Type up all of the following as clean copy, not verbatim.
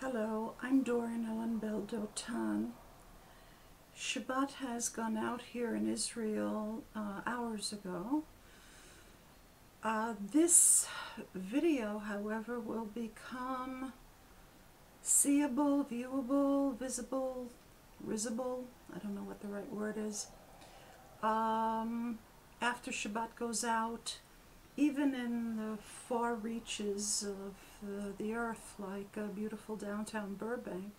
Hello, I'm Doran Ellen Bel Dotan. Shabbat has gone out here in Israel hours ago. This video, however, will become seeable, viewable, visible, risible, I don't know what the right word is, after Shabbat goes out, even in the far reaches of the earth, like beautiful downtown Burbank.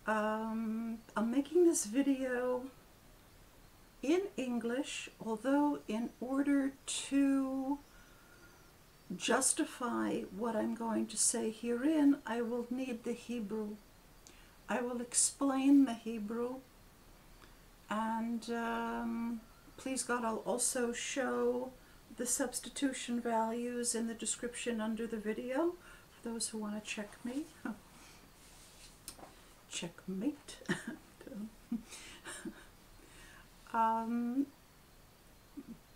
I'm making this video in English, although in order to justify what I'm going to say herein, I will need the Hebrew. I will explain the Hebrew, and please God, I'll also show the substitution values in the description under the video for those who want to check me. Checkmate.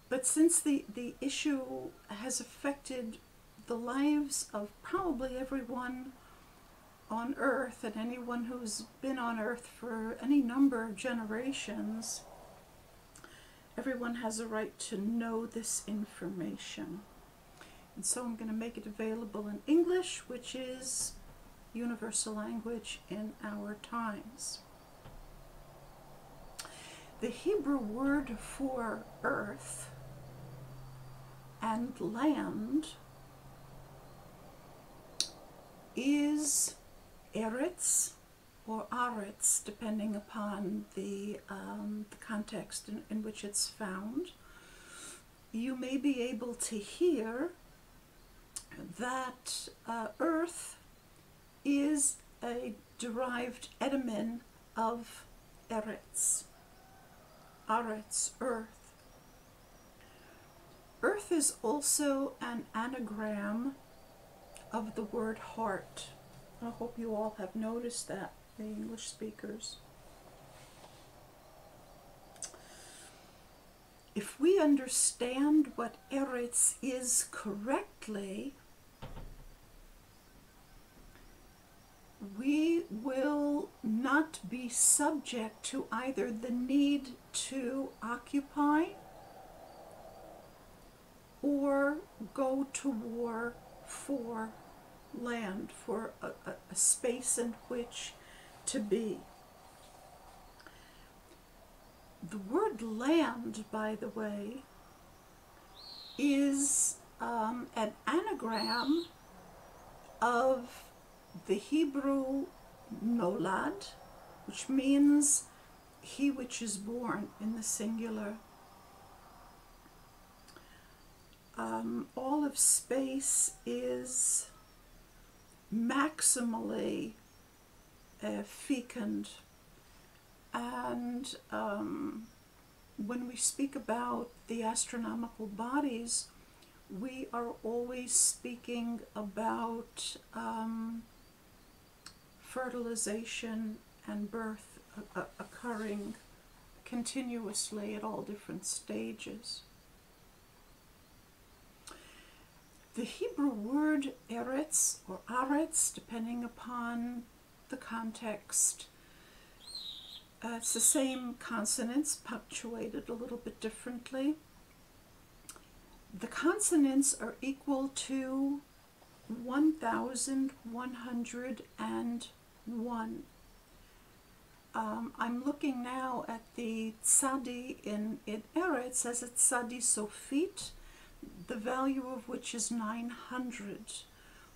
But since the issue has affected the lives of probably everyone on earth and anyone who's been on earth for any number of generations, everyone has a right to know this information. And so I'm going to make it available in English, which is universal language in our times. The Hebrew word for earth and land is eretz or aretz, depending upon the context in which it's found. You may be able to hear that earth is a derived etymon of eretz. Aretz, earth. Earth is also an anagram of the word heart. I hope you all have noticed that, the English speakers. If we understand what eretz is correctly, we will not be subject to either the need to occupy or go to war for land, for a space in which to be. The word land, by the way, is an anagram of the Hebrew nolad, which means he which is born in the singular. All of space is maximally fecund, and when we speak about the astronomical bodies, we are always speaking about fertilization and birth occurring continuously at all different stages. The Hebrew word eretz or aretz, depending upon the context, it's the same consonants punctuated a little bit differently. The consonants are equal to 1,101. I'm looking now at the tzadi in eretz as a tzadi sofit, the value of which is 900.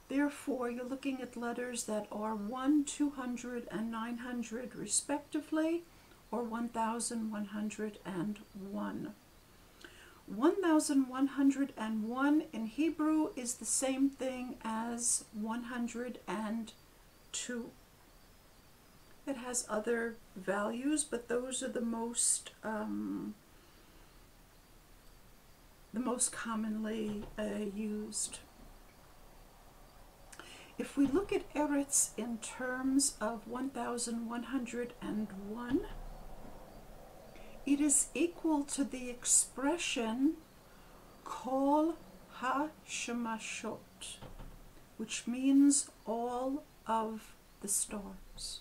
Therefore, you're looking at letters that are 1, 200, and 900 respectively, or 1,101. 1,101 in Hebrew is the same thing as 102. It has other values, but those are the most commonly used. If we look at eretz in terms of 1,101, it is equal to the expression kol ha-shemashot. which means all of the stars.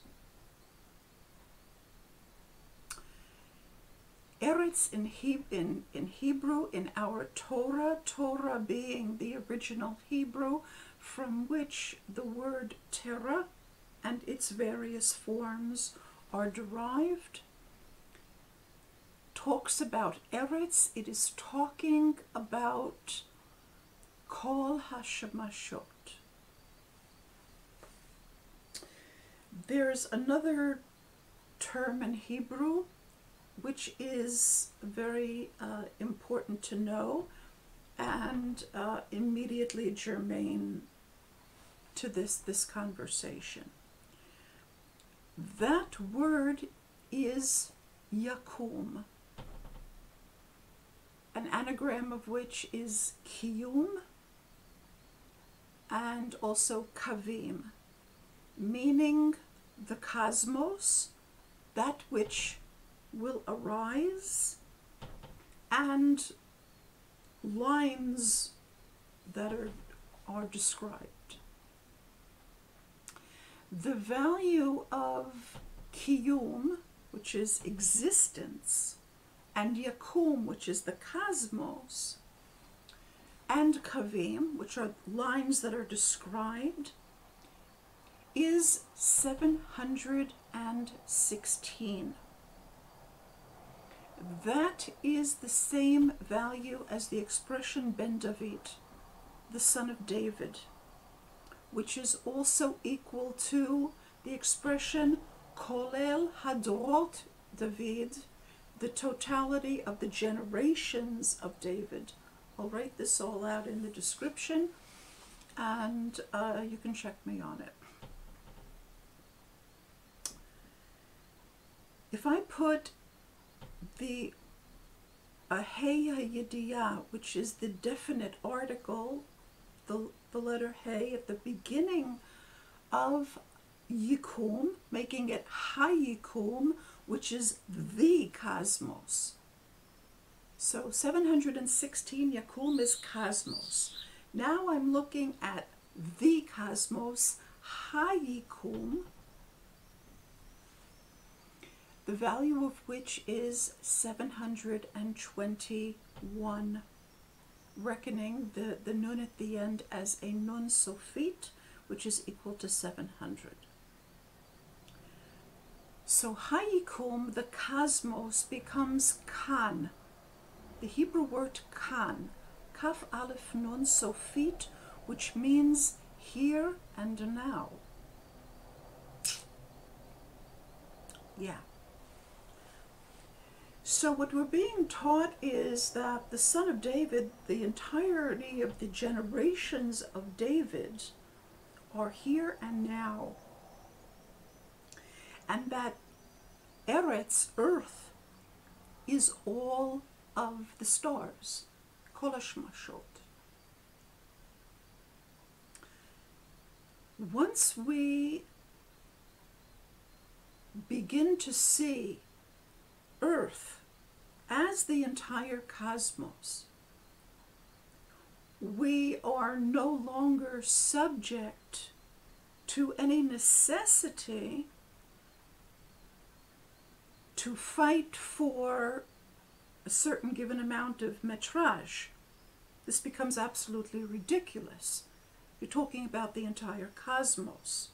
Eretz in Hebrew, in our Torah being the original Hebrew from which the word terra and its various forms are derived, talks about Eretz. It is talking about kol hashemashot. There's another term in Hebrew which is very important to know and immediately germane to this conversation. That word is יקום, an anagram of which is קיום and also kavim, meaning the cosmos, that which will arise, and lines that are described. The value of קיום, which is existence, and יקום, which is the cosmos, and kavim, which are lines that are described, is 716. That is the same value as the expression Ben David, the son of David, which is also equal to the expression kולל הדורות David, the totality of the generations of David. I'll write this all out in the description, and you can check me on it. If I put the יודע, which is the definite article, the letter He at the beginning of יקום, making it היקום, which is the cosmos. So 716 יקום is cosmos. Now I'm looking at the cosmos, היקום, the value of which is 721, reckoning the nun at the end as a nun sofit, which is equal to 700. So היקום, the cosmos, becomes kan, the Hebrew word kan, kaf aleph nun sofit, which means here and now. Yeah. So what we're being taught is that the son of David, the entirety of the generations of David, are here and now. And that Eretz, earth, is all of the stars, kol השמשות. Once we begin to see earth as the entire cosmos, we are no longer subject to any necessity to fight for a certain given amount of metrage. This becomes absolutely ridiculous. You're talking about the entire cosmos.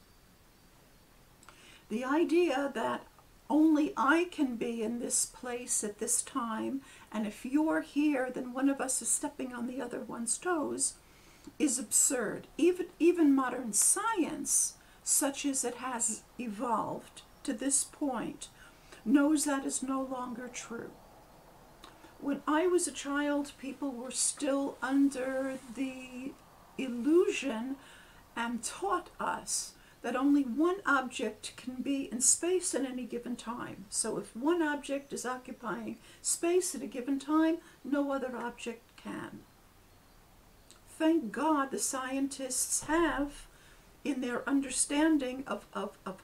The idea that only I can be in this place at this time, and if you're here, then one of us is stepping on the other one's toes, is absurd. Even modern science, such as it has evolved to this point, knows that is no longer true. When I was a child, people were still under the illusion and taught us that only one object can be in space at any given time. So if one object is occupying space at a given time, no other object can. Thank God the scientists have, in their understanding of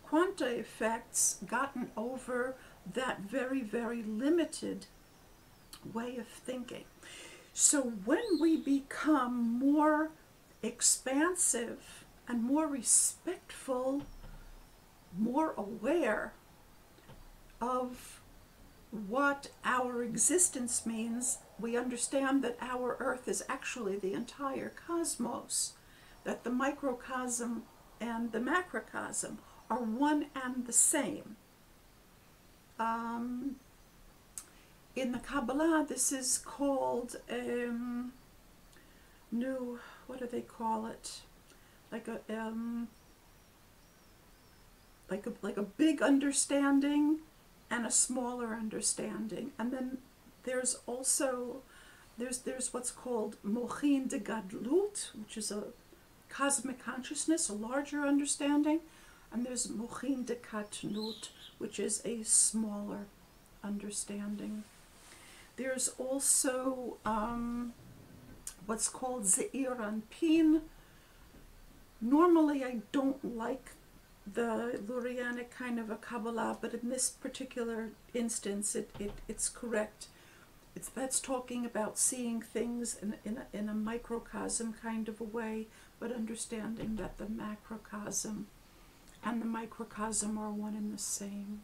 quanta effects, gotten over that very, very limited way of thinking. So when we become more expansive and more respectful, more aware of what our existence means. We understand that our earth is actually the entire cosmos, that the microcosm and the macrocosm are one and the same. In the Kabbalah, this is called what do they call it? Like a big understanding and a smaller understanding. And then there's also there's what's called mochin de gadlut, which is a cosmic consciousness, a larger understanding, and there's mochin de katnut, which is a smaller understanding. There's also what's called zeir anpin. Normally I don't like the Lurianic kind of a Kabbalah, but in this particular instance it's correct. That's talking about seeing things in a microcosm kind of a way, but understanding that the macrocosm and the microcosm are one and the same.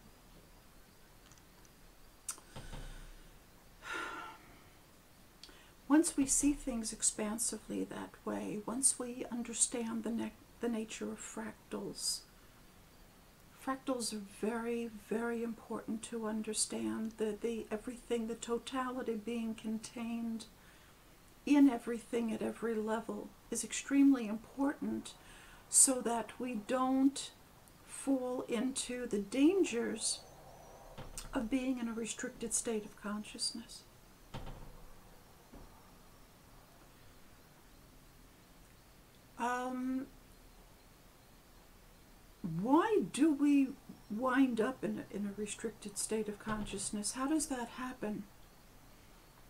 Once we see things expansively that way, once we understand the nature of fractals, fractals are very, very important to understand. The everything, the totality being contained in everything at every level is extremely important, so that we don't fall into the dangers of being in a restricted state of consciousness. Why do we wind up in a restricted state of consciousness? How does that happen?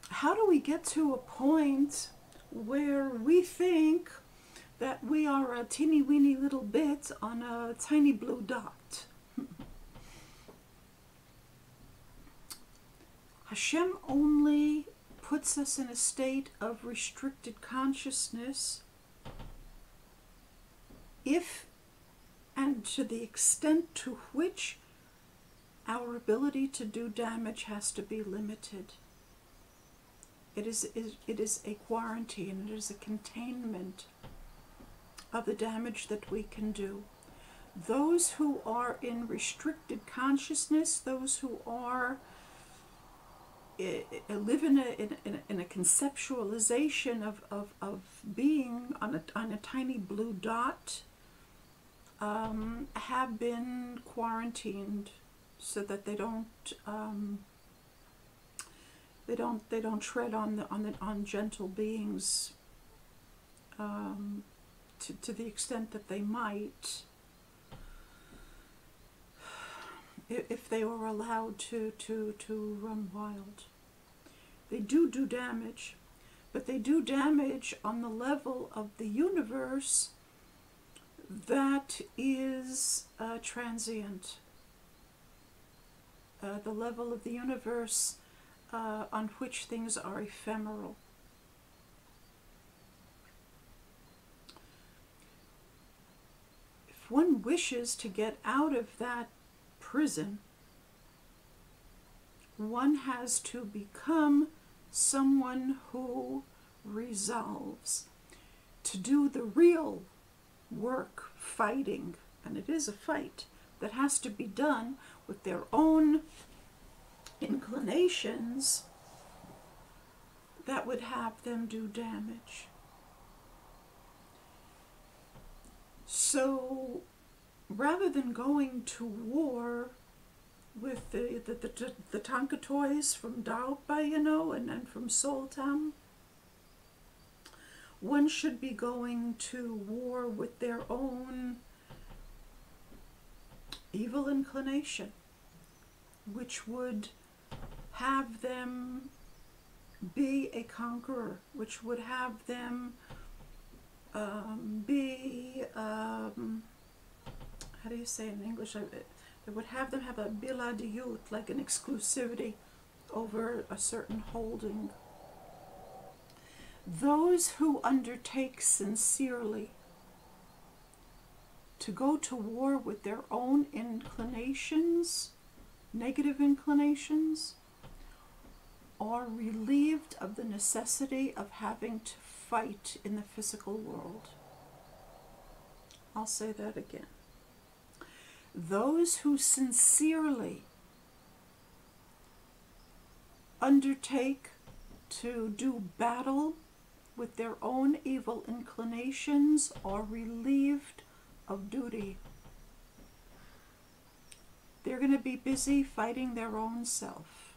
How do we get to a point where we think that we are a teeny weeny little bit on a tiny blue dot? Hashem only puts us in a state of restricted consciousness if and to the extent to which our ability to do damage has to be limited. It is a quarantine, it is a containment of the damage that we can do. Those who are in restricted consciousness, those who are live in a conceptualization of being on a tiny blue dot, have been quarantined so that they don't tread on gentle beings to the extent that they might, if they were allowed to run wild. They do damage, but they do damage on the level of the universe that is transient. The level of the universe on which things are ephemeral. If one wishes to get out of that prison, one has to become someone who resolves to do the real work, fighting, and it is a fight that has to be done with their own inclinations that would have them do damage. So rather than going to war with the Tonka toys from Dalpa, and from Soltam, one should be going to war with their own evil inclination, which would have them be a conqueror, which would have them be, how do you say in English? It would have them have a biladiyut, like an exclusivity over a certain holding. Those who undertake sincerely to go to war with their own inclinations, negative inclinations, are relieved of the necessity of having to fight in the physical world. I'll say that again. Those who sincerely undertake to do battle with their own evil inclinations are relieved of duty. They're going to be busy fighting their own self.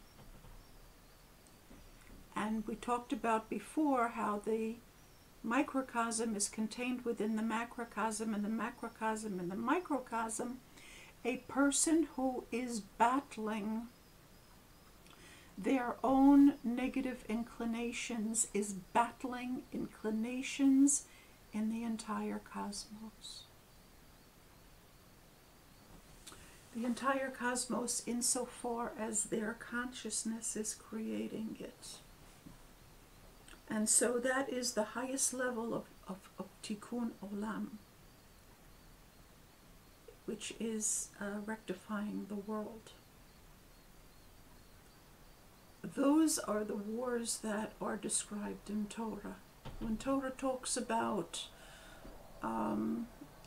And we talked about before how the microcosm is contained within the macrocosm, and the macrocosm and the microcosm. A person who is battling their own negative inclinations is battling inclinations in the entire cosmos. The entire cosmos insofar as their consciousness is creating it. And so that is the highest level of tikkun olam, which is rectifying the world. Those are the wars that are described in Torah. When Torah talks about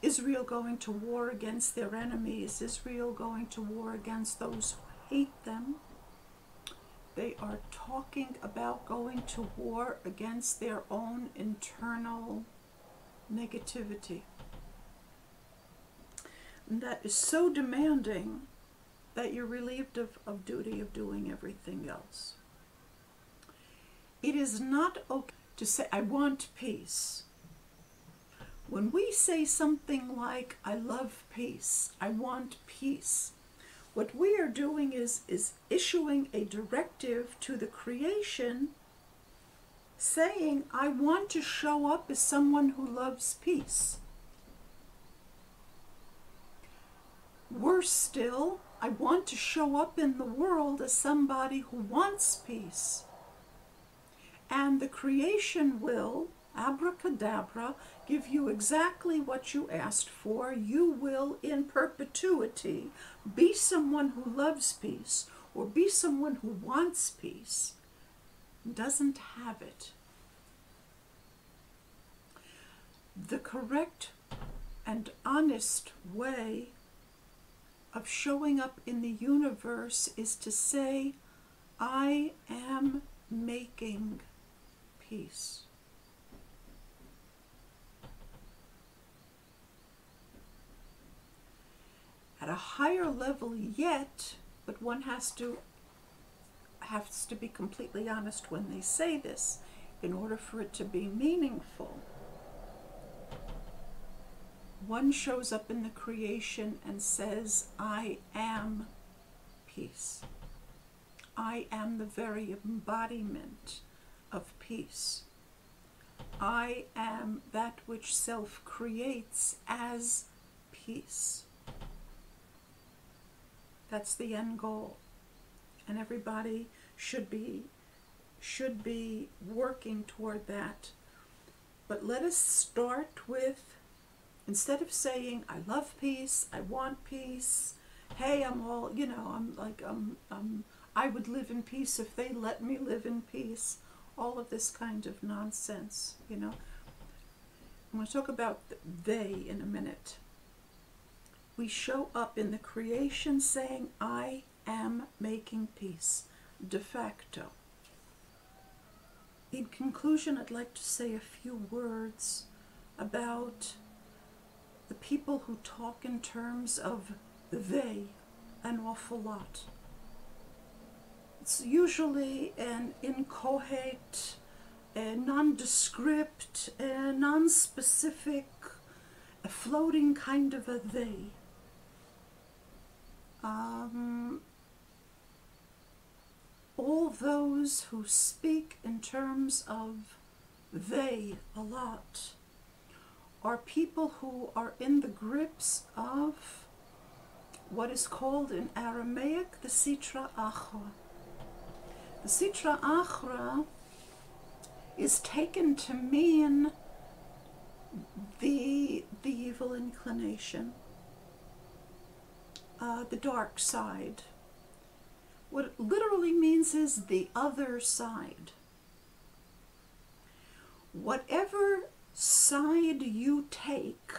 Israel going to war against their enemies, Israel going to war against those who hate them, they are talking about going to war against their own internal negativity. And that is so demanding that you're relieved of duty of doing everything else. It is not okay to say, I want peace. When we say something like, I love peace, I want peace, what we are doing is issuing a directive to the creation saying, I want to show up as someone who loves peace. Worse still, I want to show up in the world as somebody who wants peace. And the creation will, abracadabra, give you exactly what you asked for. You will, in perpetuity, be someone who loves peace, or be someone who wants peace, doesn't have it. The correct and honest way of showing up in the universe is to say, I am making peace. At a higher level yet, but one has to be completely honest when they say this in order for it to be meaningful. One shows up in the creation and says, I am peace. I am the very embodiment of peace. I am that which self creates as peace. That's the end goal. And everybody should be working toward that. But let us start with, instead of saying, I love peace, I want peace, hey, I'm all, I'm like, I would live in peace if they let me live in peace. All of this kind of nonsense, I'm going to talk about they in a minute. We show up in the creation saying, I am making peace, de facto. In conclusion, I'd like to say a few words about the people who talk in terms of they an awful lot. It's usually an inchoate, a nondescript, a non-specific, a floating kind of a they. All those who speak in terms of they a lot are people who are in the grips of what is called in Aramaic the Sitra Achra. The Sitra Achra is taken to mean the evil inclination, the dark side. What it literally means is the other side. Whatever side you take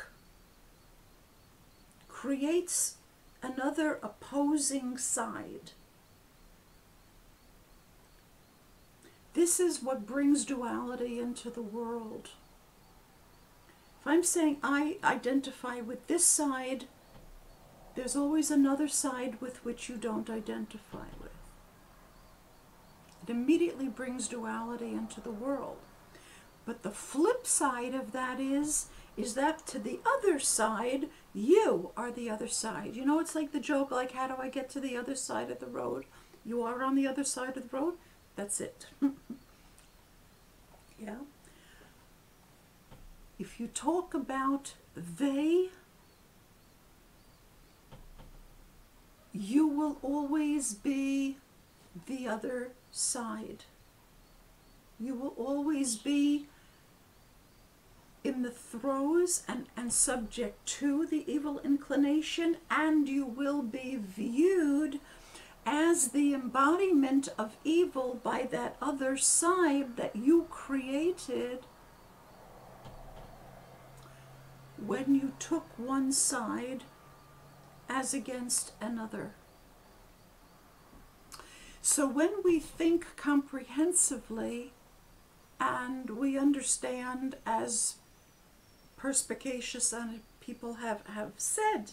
creates another opposing side. This is what brings duality into the world. If I'm saying I identify with this side, there's always another side with which you don't identify with. It immediately brings duality into the world. But the flip side of that is that to the other side, you are the other side. You know, it's like the joke, like, how do I get to the other side of the road? You are on the other side of the road. That's it. Yeah. If you talk about they, you will always be the other side. You will always be in the throes and subject to the evil inclination, and you will be viewed as the embodiment of evil by that other side that you created when you took one side as against another. So when we think comprehensively and we understand, as perspicacious people have said,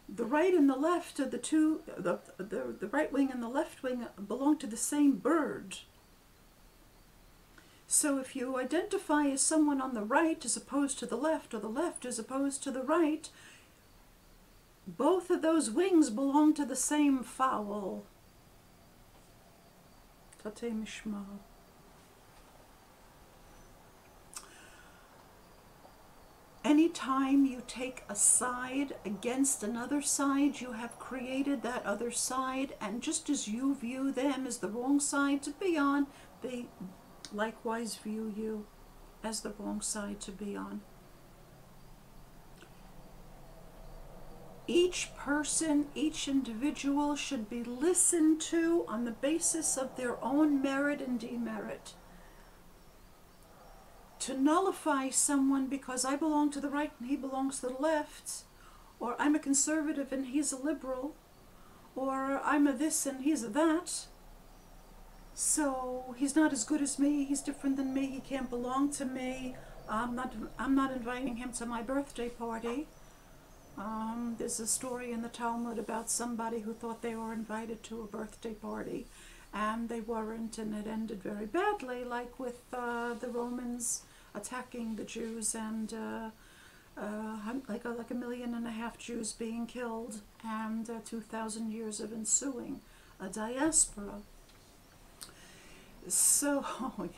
the right and the left are the right wing and the left wing belong to the same bird. So if you identify as someone on the right as opposed to the left, or the left as opposed to the right, both of those wings belong to the same fowl. Tate mishma. Anytime you take a side against another side, you have created that other side, and just as you view them as the wrong side to be on, they likewise view you as the wrong side to be on. Each person, each individual should be listened to on the basis of their own merit and demerit. To nullify someone because I belong to the right and he belongs to the left, or I'm a conservative and he's a liberal, or I'm a this and he's a that, so he's not as good as me, he's different than me, he can't belong to me, I'm not inviting him to my birthday party. There's a story in the Talmud about somebody who thought they were invited to a birthday party, and they weren't, and it ended very badly, like with the Romans attacking the Jews, and like 1.5 million Jews being killed, and 2,000 years of ensuing a diaspora. So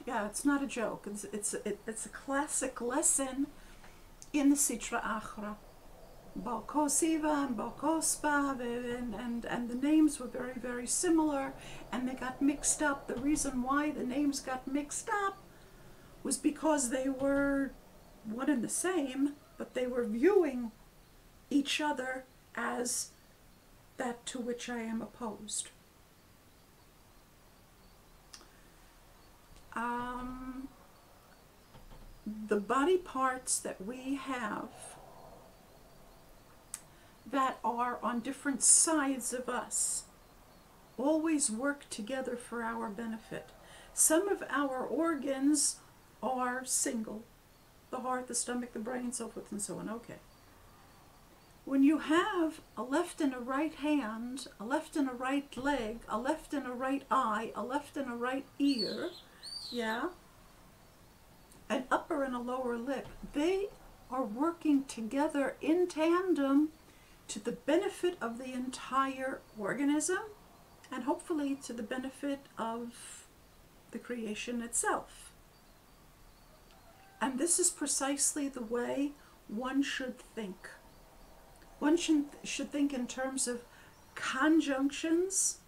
yeah, it's not a joke. It's a classic lesson in the Sitra Achra. Balko Siva and Balko Spa, and the names were very, very similar, and they got mixed up. The reason why the names got mixed up was because they were one and the same, but they were viewing each other as that to which I am opposed. The body parts that we have that are on different sides of us always work together for our benefit. Some of our organs are single, the heart, the stomach, the brain, so forth and so on. Okay. When you have a left and a right hand, a left and a right leg, a left and a right eye, a left and a right ear, yeah, an upper and a lower lip, they are working together in tandem to the benefit of the entire organism, and hopefully to the benefit of the creation itself. And this is precisely the way one should think. One should think in terms of conjunctions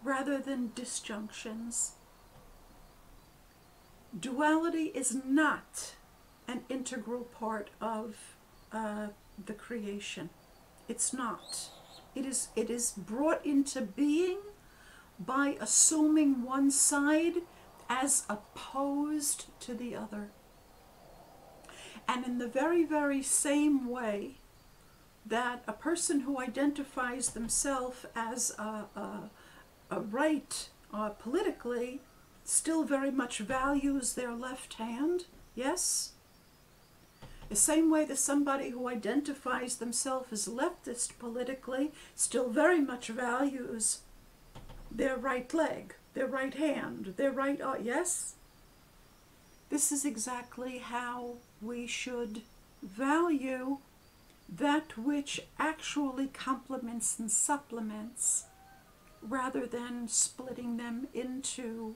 rather than disjunctions. Duality is not an integral part of the creation. It's not. It is brought into being by assuming one side as opposed to the other. And in the very, very same way that a person who identifies themselves as a right politically still very much values their left hand, yes? The same way that somebody who identifies themselves as leftist politically still very much values their right leg, their right hand, their right, yes? This is exactly how we should value that which actually complements and supplements, rather than splitting them into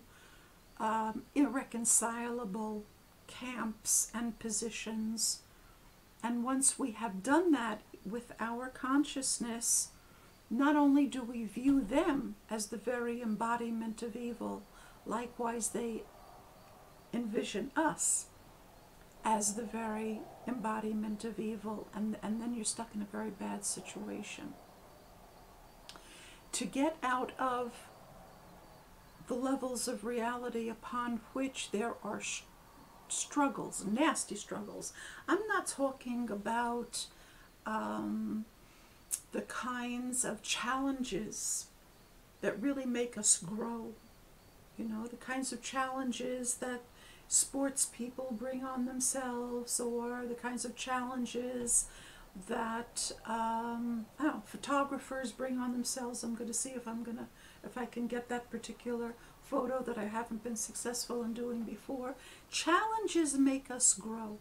irreconcilable camps and positions. And once we have done that with our consciousness, not only do we view them as the very embodiment of evil, likewise they envision us as the very embodiment of evil, and then you're stuck in a very bad situation. To get out of the levels of reality upon which there are struggles, nasty struggles. I'm not talking about the kinds of challenges that really make us grow. You know, the kinds of challenges that sports people bring on themselves, or the kinds of challenges that photographers bring on themselves. I'm going to see if I can get that particular photo that I haven't been successful in doing before. Challenges make us grow.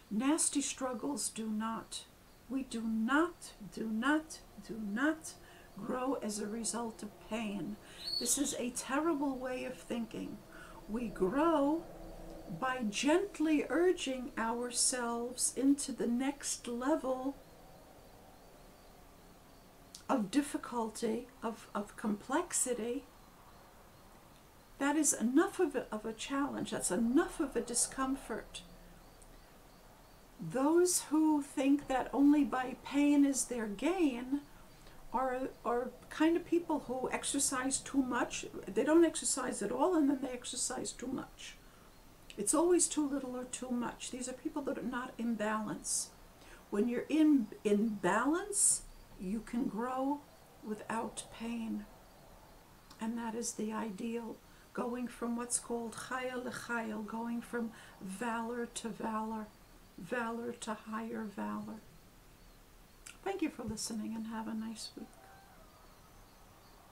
Nasty struggles do not. We do not grow as a result of pain. This is a terrible way of thinking. We grow by gently urging ourselves into the next level of difficulty, of complexity. That is enough of a challenge. That's enough of a discomfort. Those who think that only by pain is their gain are kind of people who exercise too much. They don't exercise at all, and then they exercise too much. It's always too little or too much. These are people that are not in balance. When you're in balance, you can grow without pain. And that is the ideal, going from what's called chayil to chayil, going from valor to valor, valor to higher valor. Thank you for listening, and have a nice week.